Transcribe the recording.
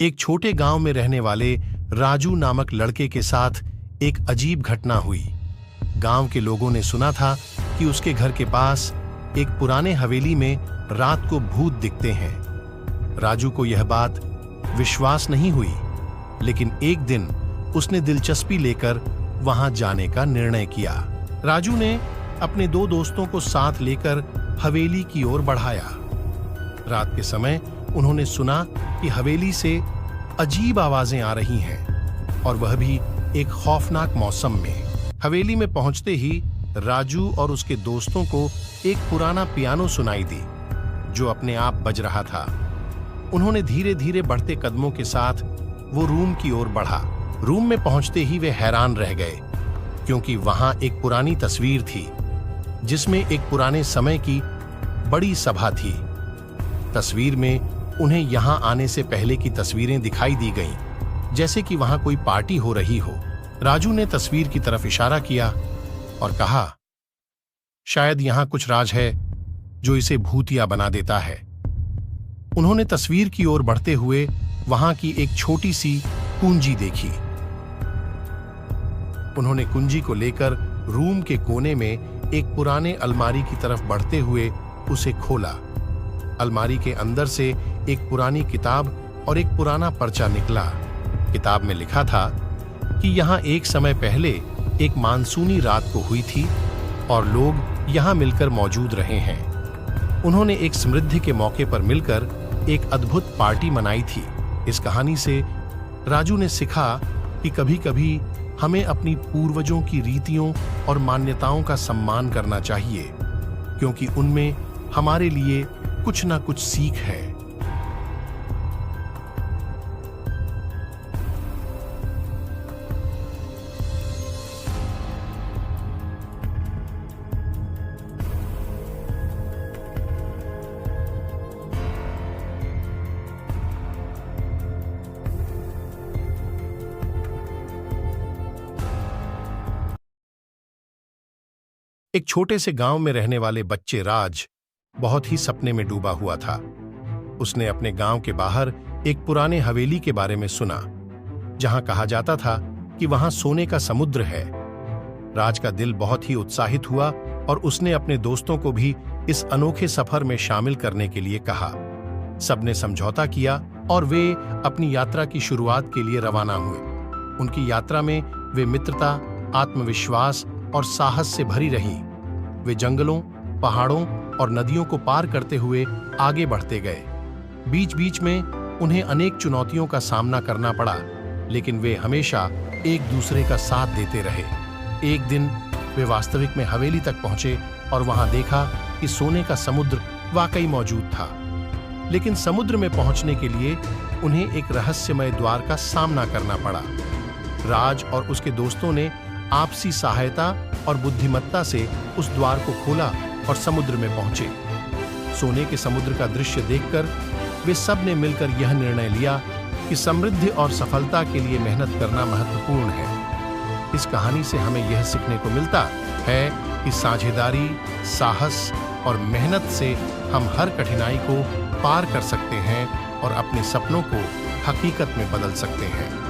एक छोटे गांव में रहने वाले राजू नामक लड़के के साथ एक अजीब घटना हुई। गांव के लोगों ने सुना था कि उसके घर के पास एक पुराने हवेली में रात को भूत दिखते हैं। राजू को यह बात विश्वास नहीं हुई, लेकिन एक दिन उसने दिलचस्पी लेकर वहां जाने का निर्णय किया। राजू ने अपने दो दोस्तों को साथ लेकर हवेली की ओर बढ़ाया। रात के समय उन्होंने सुना कि हवेली से अजीब आवाजें आ रही हैं, और वह भी एक खौफनाक मौसम में। हवेली में पहुंचते ही राजू और उसके दोस्तों को एक पुराना पियानो सुनाई दी, जो अपने आप बज रहा था। उन्होंने धीरे धीरे बढ़ते कदमों के साथ वो रूम की ओर बढ़ा। रूम में पहुंचते ही वे हैरान रह गए, क्योंकि वहां एक पुरानी तस्वीर थी, जिसमें एक पुराने समय की बड़ी सभा थी। तस्वीर में उन्हें यहां आने से पहले की तस्वीरें दिखाई दी गईं, जैसे कि वहां कोई पार्टी हो रही हो। राजू ने तस्वीर की तरफ इशारा किया और कहा, शायद यहां कुछ राज है जो इसे भूतिया बना देता है। उन्होंने तस्वीर की ओर बढ़ते हुए वहां की एक छोटी सी कुंजी देखी। उन्होंने कुंजी को लेकर रूम के कोने में एक पुराने अलमारी की तरफ बढ़ते हुए उसे खोला। अलमारी के अंदर से एक पुरानी किताब और एक पुराना पर्चा निकला। किताब में लिखा था कि यहाँ एक समय पहले एक मानसूनी रात को हुई थी और लोग यहाँ मिलकर मौजूद रहे हैं। उन्होंने एक समृद्धि के मौके पर मिलकर एक अद्भुत पार्टी मनाई थी। इस कहानी से राजू ने सीखा कि कभी-कभी हमें अपनी पूर्वजों की रीतियों और मान्यताओं का सम्मान करना चाहिए, क्योंकि उनमें हमारे लिए कुछ ना कुछ सीख है। एक छोटे से गांव में रहने वाले बच्चे राज बहुत ही सपने में डूबा हुआ था। उसने अपने गांव के बाहर एक पुराने हवेली के बारे में सुना, जहां कहा जाता था कि वहां सोने का समुद्र है। राज का दिल बहुत ही उत्साहित हुआ और उसने अपने दोस्तों को भी इस अनोखे सफर में शामिल करने के लिए कहा। सबने समझौता किया और वे अपनी यात्रा की शुरुआत के लिए रवाना हुए। उनकी यात्रा में वे मित्रता, आत्मविश्वास और साहस से भरी रही। वे जंगलों, पहाड़ों और नदियों को पार करते हुए आगे बढ़ते गए। बीच बीच में उन्हें अनेक चुनौतियों का सामना करना पड़ा, लेकिन वे हमेशा एक दूसरे का साथ देते रहे। एक दिन वे वास्तविक में हवेली तक पहुंचे और वहां देखा कि सोने का समुद्र वाकई मौजूद था। लेकिन समुद्र में पहुंचने के लिए उन्हें एक रहस्यमय द्वार का सामना करना पड़ा। राज और उसके दोस्तों ने आपसी सहायता और बुद्धिमत्ता से उस द्वार को खोला और समुद्र में पहुंचे। सोने के समुद्र का दृश्य देखकर वे सब ने मिलकर यह निर्णय लिया कि समृद्धि और सफलता के लिए मेहनत करना महत्वपूर्ण है। इस कहानी से हमें यह सीखने को मिलता है कि साझेदारी, साहस और मेहनत से हम हर कठिनाई को पार कर सकते हैं और अपने सपनों को हकीकत में बदल सकते हैं।